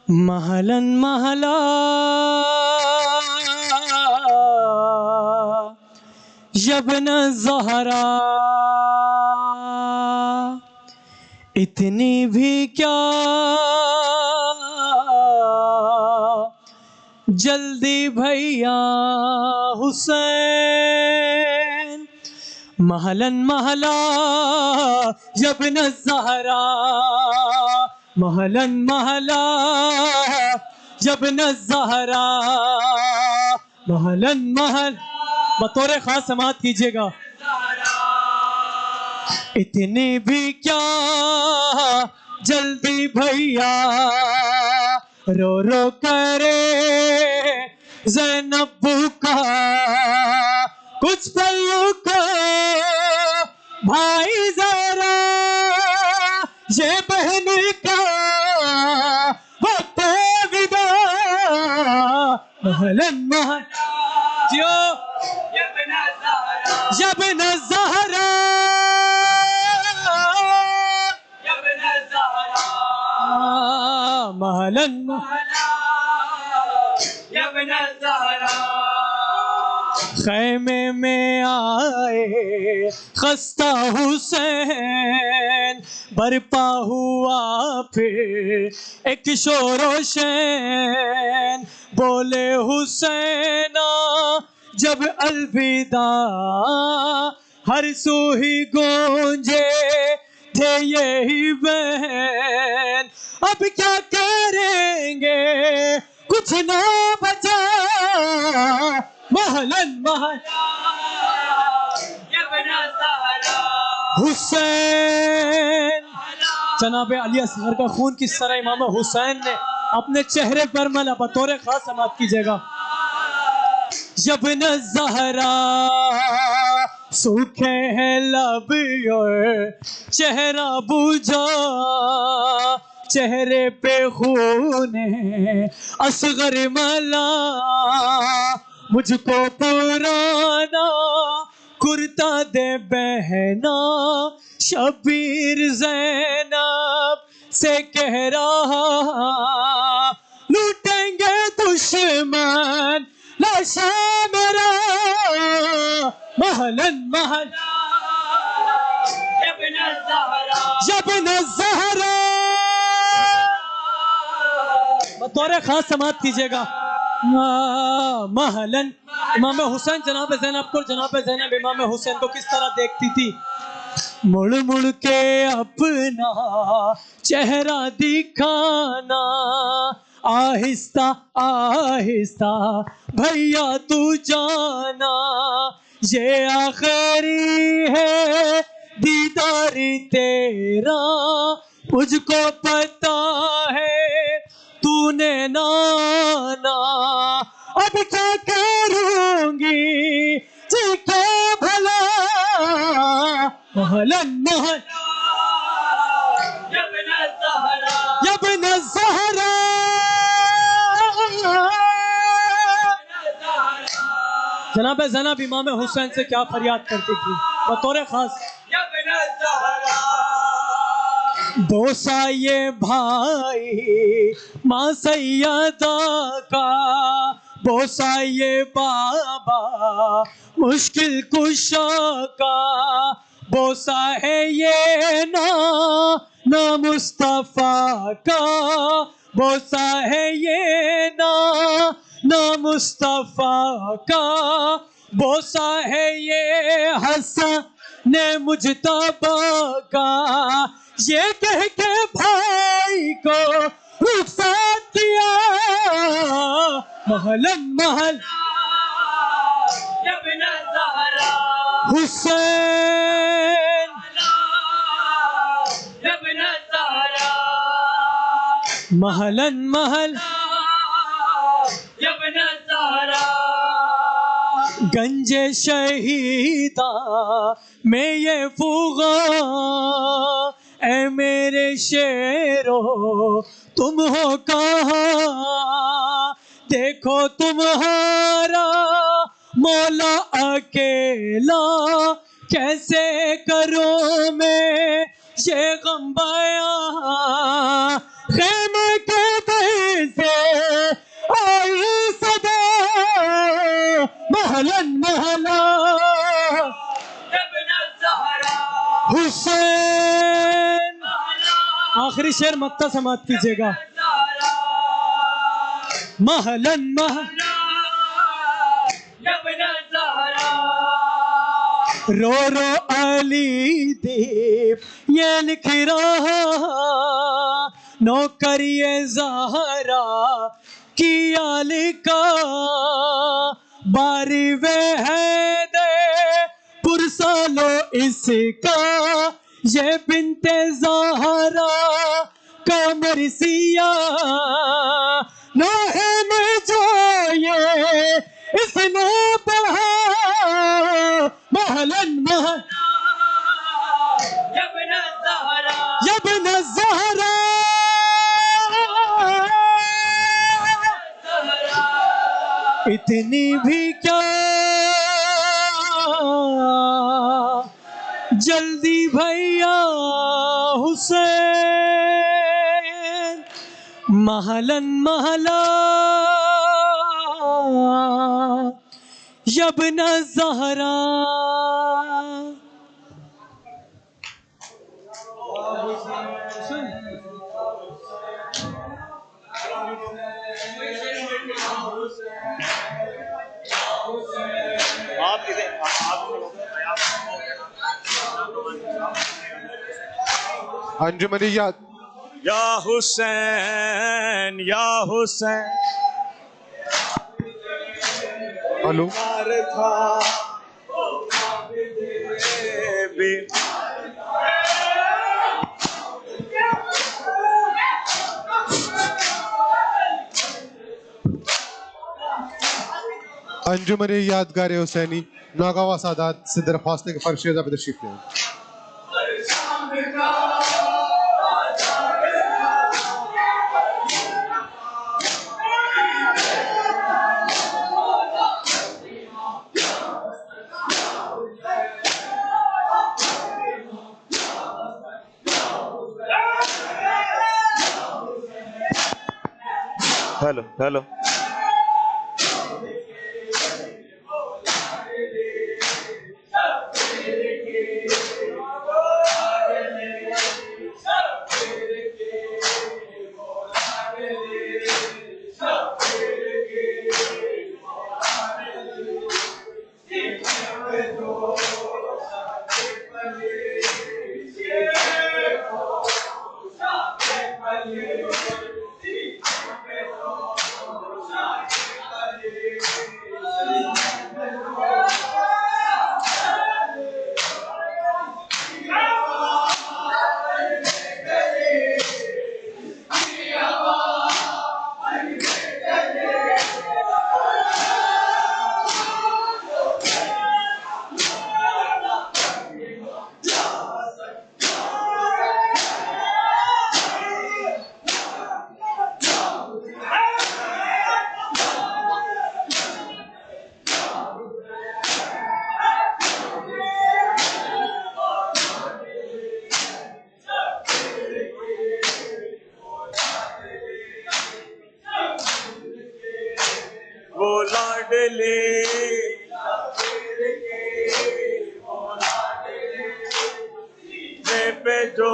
महलन महला यब्न ज़हरा, इतनी भी क्या जल्दी भैया हुसैन। महलन महला यब्न ज़हरा, महलन महला यब्न ज़हरा, महलन महल बतौर खास समात कीजिएगा। इतनी भी क्या जल्दी भैया, रो रो करे ज़ैनब का कुछ पल्लू को भाई जरा, ये बहन का वक्त विदा। महलन महल जो यब्न ज़हरा, महलन यब्न ज़हरा। खैमे में आए खस्ता हुसैन, बरपा हुआ फिर एक शोरो शैन। बोले हुसैना जब अलविदा, हर सू ही गूंजे थे यही बहन। अब क्या करेंगे कुछ ना बचा, महलन महल हुसैन। जनाब अली असगर का खून किस तरह इमाम हुसैन ने अपने चेहरे पर मला, बतौर खास समात कीजिएगा। यब्न ज़हरा सूखे हैं लब और चेहरा बुझा, चेहरे पे खून असगर मला। मुझको पुराना कुर्ता दे बहना, शबीर ज़ैनब से कह रहा, लूटेंगे दुश्मन लाशा मेरा। महलन महल यब्न ज़हरा, बतौर खास समात कीजिएगा। महलन इमाम हुसैन जनाब ज़ैनब को, जनाब ज़ैनब इमाम हुसैन को किस तरह देखती थी। मुड़ मुड़ के अपना चेहरा दिखाना, आहिस्ता आहिस्ता भैया तू जाना। ये आखिरी है दीदारी तेरा, मुझको पता है तूने नाना। अब क्या करूंगी जी के भला, महलन महल यब्न ज़हरा, यब्न ज़हरा। जनाब ज़ैनब इमाम हुसैन से क्या फरियाद करती थी बतौर खास। बोसा ये भाई माँ सैयदा का, बोसा ये बाबा मुश्किल कुशा का, बोसा है ये ना मुस्तफा का, बोसा है ये ना मुस्तफा का, बोसा है ये हसन ने मुजतबा का। ये कह के भाई को रुखसात किया, महलन महल यब्न ज़हरा हुसैन, यब्न ज़हरा। महलन महल यब्न ज़हरा। गंजे शहीदा में ये फुगा, ऐ मेरे शेरो तुम हो कहाँ। देखो तुम्हारा मौला अकेला, कैसे करूं मैं ये गम बयां। खेमे के हुसैन। आखिरी शेर मत्ता समाप्त कीजिएगा। महलन महला रो रो अली दीप ये लिख रहा नौकर ये ज़हरा की आली का बारी वे है दे पुरसालो इसका ये बिनते ज़हरा का मरसिया नोहे में जो ये इसने पढ़ा महलन महल यब्न ज़हरा इतनी भी क्या जल्दी भैया हुसैन। महलन महला यब्न ज़हरा। अंजुमनी याद या हुसैन या हुसैन हेलो था भी अंजुमनी यादगार हुसैनी नागावा सादात से दरख्वास्त के फरशेज़ अब तशरीफ लें। हेलो हेलो वो लाडले पे जो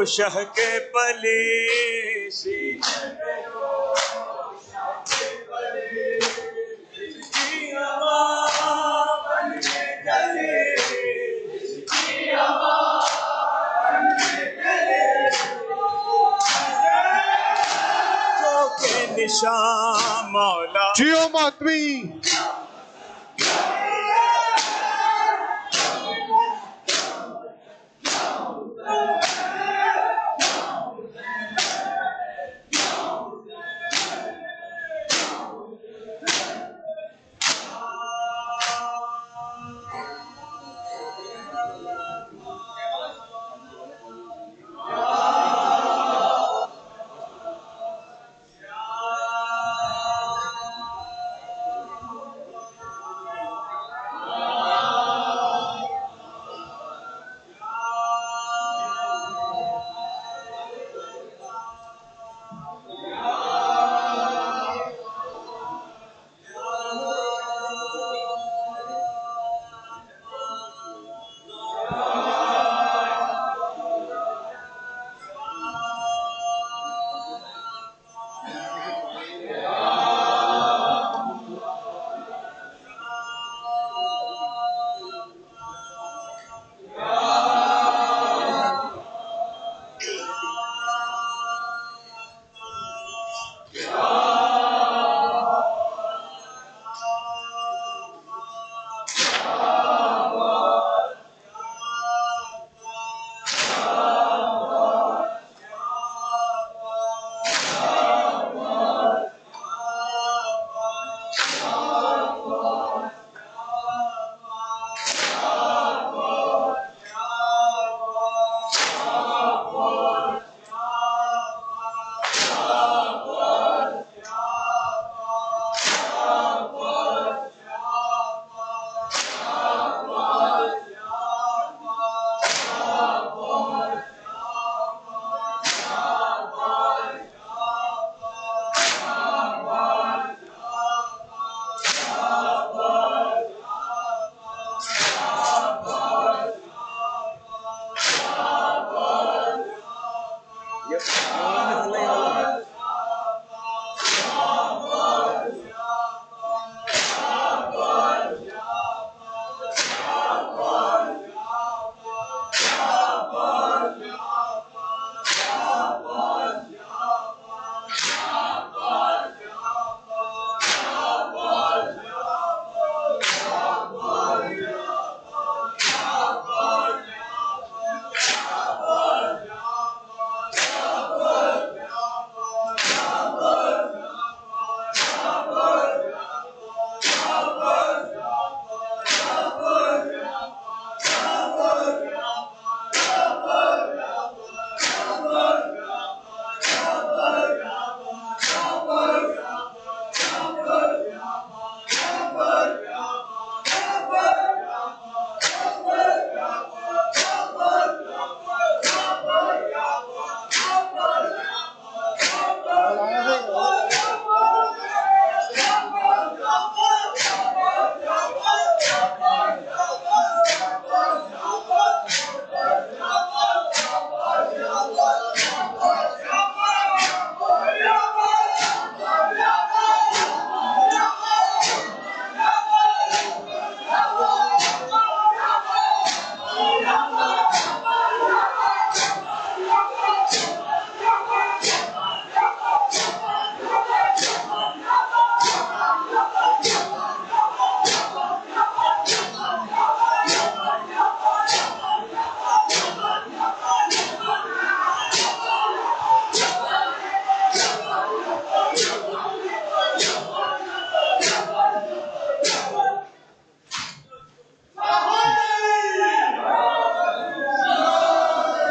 शह के पलीसी निशान मौला जियो मातमी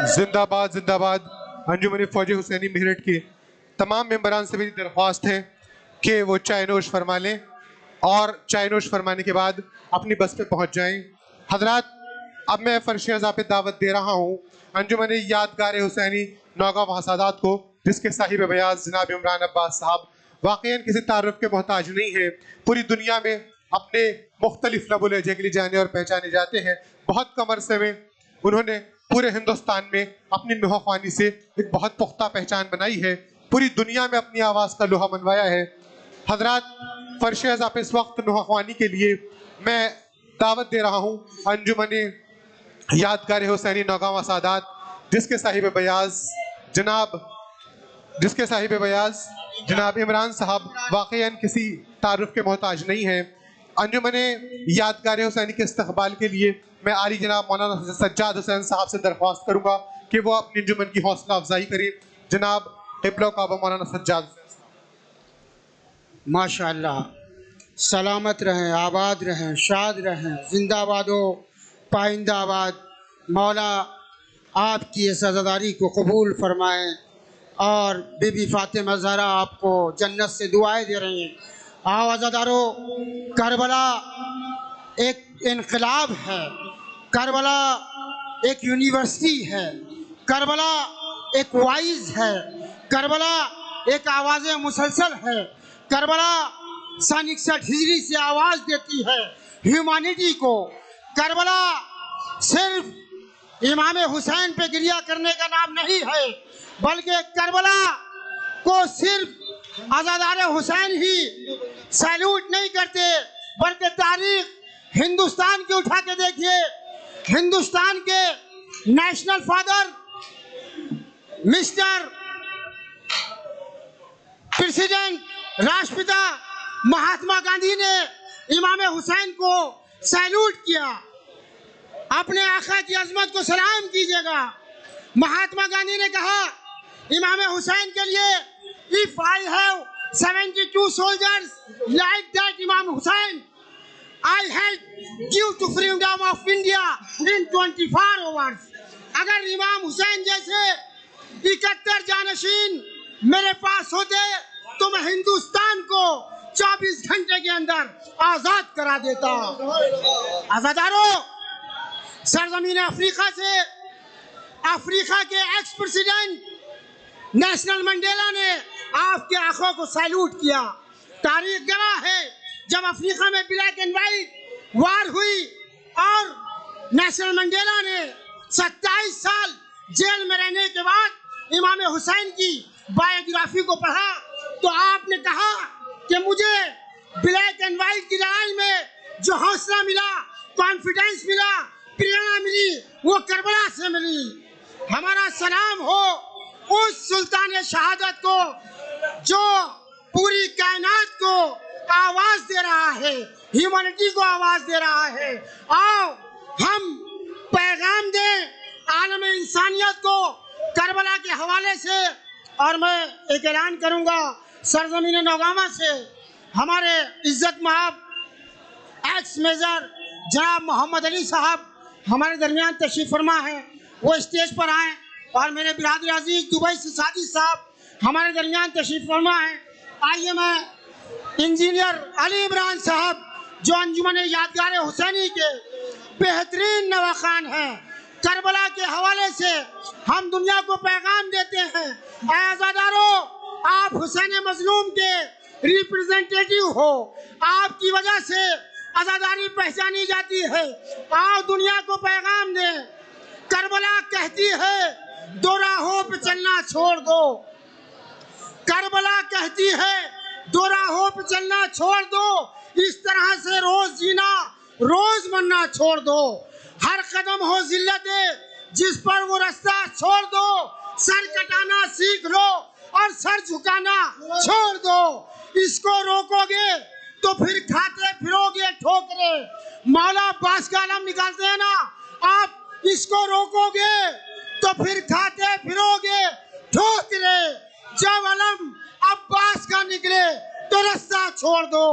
जिंदाबाद जिंदाबाद। अंजुमन फौज हुसैनी मेरठ के तमाम मेंबरान से मेरी दरख्वास्त है कि वो चाय नोश फरमा लें और चाय नोश फरमाने के बाद अपनी बस पे पहुंच जाएं। हजरात, अब मैं फर्श अज़ा पे दावत दे रहा हूँ अंजुमन यादगार हुसैनी नौगांव हसादात को, जिसके साहिब बयाज जनाब इमरान अब्बास साहब वाकईन किसी तारुफ के मोहताज नहीं है। पूरी दुनिया में अपने मुख्तलिफ लबो लहजे के लिए जाने और पहचाने जाते हैं। बहुत कम अरसे में उन्होंने पूरे हिंदुस्तान में अपनी नुहाख्वानी से एक बहुत पुख्ता पहचान बनाई है। पूरी दुनिया में अपनी आवाज़ का लोहा मनवाया है। हजरात, फर्श अज़ा पे इस वक्त नुहाख्वानी के लिए मैं दावत दे रहा हूँ अंजुमन यादगार हुसैनी नौगांव सादात, जिसके साहिब बयाज जनाब इमरान साहब वाकईन किसी तारुफ के मोहताज नहीं है। अंजुमन यादगार हुसैनी के इस्तकबाल के लिए मैं आली जनाब मौलाना सज्जाद हुसैन साहब से दरख्वास्त करूँगा कि वो अपनी अंजुमन की हौसला अफजाई करें। जनाब क़िबला काबा मौलाना सज्जाद। माशाअल्लाह, सलामत रहें, आबाद रहें, शाद रहें, जिंदाबाद हो, पाइंदाबाद। मौला आपकी इस अज़ादारी को कबूल फरमाएं और बीबी फातिमा ज़हरा आपको जन्नत से दुआएं दे रही हैं। आओ अज़ादारो, करबला एक इनकलाब है, करबला एक यूनिवर्सिटी है, करबला एक वाइज है, करबला एक आवाज़ मुसलसल है, करबला सन 61 हिजरी से आवाज़ देती है ह्यूमैनिटी को। करबला सिर्फ इमाम हुसैन पे गिरिया करने का नाम नहीं है, बल्कि करबला को सिर्फ आज़ादार हुसैन ही सैल्यूट नहीं करते, बल्कि तारीख हिंदुस्तान की उठा के देखिए। हिंदुस्तान के नेशनल फादर मिस्टर प्रेसिडेंट राष्ट्रपिता महात्मा गांधी ने इमाम हुसैन को सैल्यूट किया। अपने आका की अजमत को सलाम कीजिएगा। महात्मा गांधी ने कहा इमाम हुसैन के लिए, if I have 72 soldiers like that Imam Hussein, I help give to freedom of India in 24 hours। अगर इमाम हुसैन जैसे 71 जानशीन मेरे पास होते तो मैं हिंदुस्तान को 24 घंटे के अंदर आजाद करा देता। आजादारों, सरजमीन अफ्रीका से अफ्रीका के एक्स प्रेसिडेंट नेशनल मंडेला ने आपके आंखों को सैल्यूट किया। तारीख गवाह है, जब अफ्रीका में ब्लैक एंड व्हाइट वार हुई और नेशनल मंडेला ने 27 साल जेल में रहने के बाद इमाम हुसैन की बायोग्राफी को पढ़ा तो आपने कहा कि मुझे ब्लैक एंड व्हाइट की लड़ाई में जो हौसला मिला, कॉन्फिडेंस मिला, प्रेरणा मिली, वो करबला से मिली। हमारा सलाम हो उस सुल्तान शहादत को जो पूरी कायनात को आवाज दे रहा है, ह्यूमैनिटी को आवाज दे रहा है। आओ हम पैगाम दें आलम इंसानियत को करबला के हवाले से। और मैं एक ऐलान करूंगा सरजमीन नौगावा से, हमारे इज्जत महब एक्स मेजर जनाब मोहम्मद अली साहब हमारे दरमियान तशरीफ फरमा है, वो स्टेज पर आए। और मेरे बिरादर अजीज दुबई से साजिद साहब हमारे दरमियान तशरीफ फरमा है। आइए मैं इंजीनियर अली इमरान साहब जो अंजुमन यादगार हुसैनी के बेहतरीन नवाखान हैं, करबला के हवाले से हम दुनिया को पैगाम देते हैं। आज़ादारों, आप हुसैन मजलूम के रिप्रेजेंटेटिव हो, आपकी वजह से आज़ादारी पहचानी जाती है। आओ दुनिया को पैगाम दें। करबला कहती है दो राहों पे चलना छोड़ दो। करबला कहती है दो राहों पे चलना छोड़ दो, इस तरह से रोज जीना रोज मरना छोड़ दो। हर कदम हो जिल्लते जिस पर वो रास्ता छोड़ दो। सर कटाना सीख लो और सर झुकाना छोड़ दो। इसको रोकोगे तो फिर खाते फिरोगे ठोकरे। मौला अब्बास का आलम निकालते हैं ना, आप इसको रोकोगे तो फिर खाते फिरोगे ठोकरे। जब आलम अब्बास का निकले तो रास्ता छोड़ दो।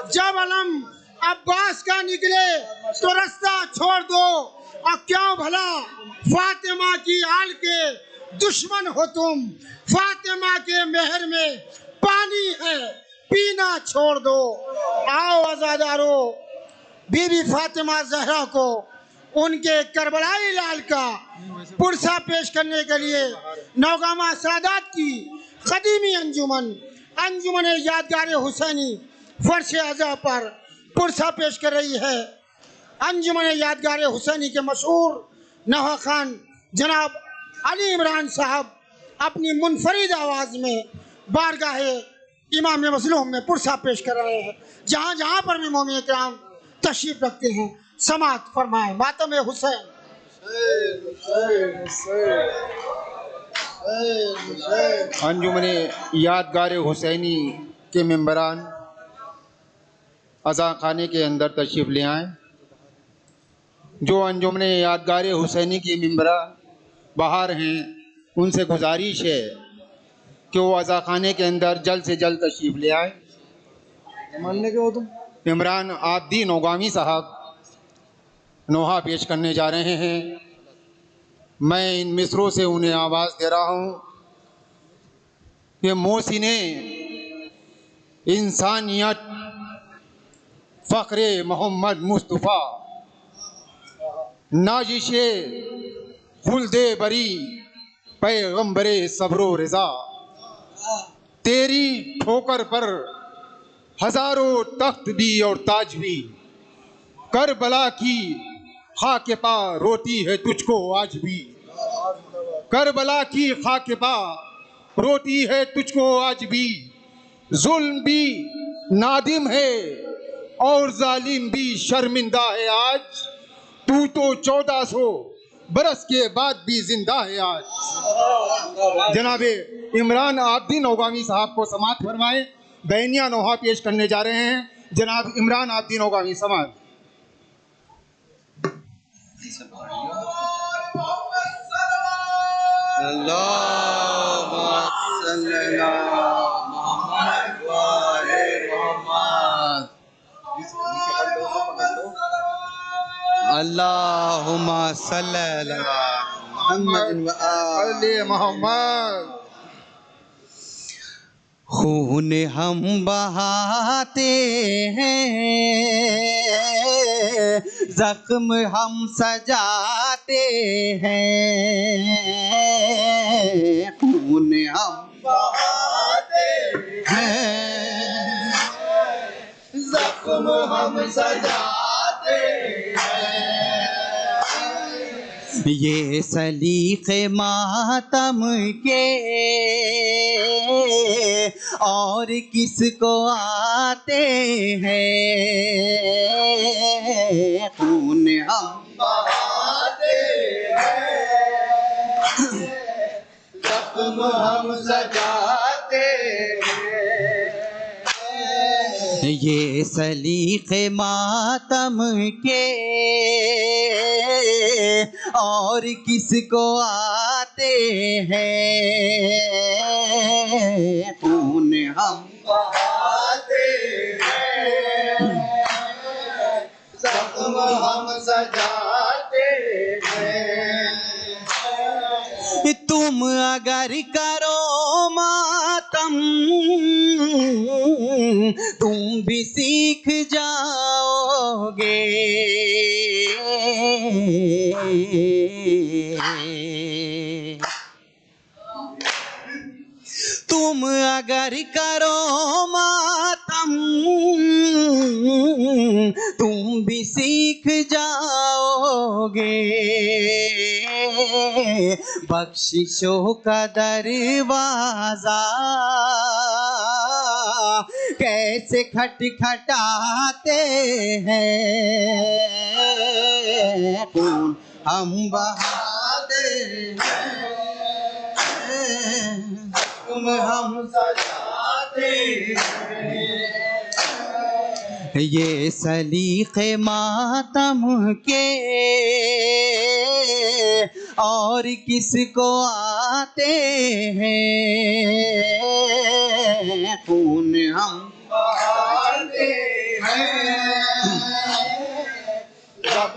जब आलम अब्बास का निकले तो रास्ता छोड़ दो। और क्यों भला फातिमा की आल के दुश्मन हो तुम। फातिमा के मेहर में पानी है, पीना छोड़ दो। आओ अज़ादारो, बीबी फातिमा जहरा को उनके करबलाई लाल का पुरसा पेश करने के लिए नौगामा सादात की कदीमी अंजुमन यादगार हुसैनी फर्श अज़ा पर पुरसा पेश कर रही है। अंजुमन यादगार हुसैनी के मशहूर नवा खान जनाब अली इमरान साहब अपनी मुनफरिद आवाज़ में बारगाहे इमाम मज़लूम में पुरसा पेश कर रहे हैं। जहाँ जहाँ पर भी मोमिन किराम तशरीफ रखते हैं समात फरमाए मातम हुसैन। अंजुमन यादगार हुसैनी के मेंबरान अज़ा खाने के अंदर तशरीफ़ ले आएँ। जो अंजुमन यादगार हुसैनी के मेंबरान बाहर हैं, उनसे गुजारिश है कि वो अज़ा खाने के अंदर जल्द से जल्द तशरीफ़ ले आए। मानने के हो तुम इमरान आब्दी नौगामी साहब नोहा पेश करने जा रहे हैं। मैं इन मिसरों से उन्हें आवाज़ दे रहा हूँ कि मोहसिने इंसानियत फ़ख्रे मोहम्मद मुस्तफ़ा नाजिशे खुल्दे बरी पैगम्बरे सब्रो रिज़ा, तेरी ठोकर पर हज़ारों तख्त भी और ताज भी, करबला की खाके पा रोती है तुझको आज भी। करबला की खाके पा रोती है तुझको आज भी। जुल्म भी नादिम है और जालिम भी शर्मिंदा है आज। तू तो 1400 बरस के बाद भी जिंदा है आज। जनाबे इमरान आब्दी नौगामी साहब को समात फरमाए। बैनिया नोहा पेश करने जा रहे हैं जनाब इमरान आब्दी नौगामी समात। अल्लाहुम्मा सल्ली अला मुहम्मद व आले मोहम्मद। खून हम बहाते हैं, जख्म हम सजाते हैं। खून हम बहाते हैं, जख्म हम सजाते हैं। ये सलीक़े मातम के और किसको आते हैं। खून हम बहाते हैं, जख्म हम सजाते हैं। ये सलीक़े मातम के और किसको आते हैं। खून हम बहाते हैं, जख्म हम सजाते हैं। तुम अगर करो मातम, तुम भी सीख जाओगे। तुम अगर करो मातम, तुम भी सीख जाओगे। बख्शिशों का दरवाजा कैसे खटखटाते हैं। खून हम बहाते हैं, तुम हम सजाते हैं। ये सलीक़े मातम के और किसको आते हैं। खून हम बहाते हैं,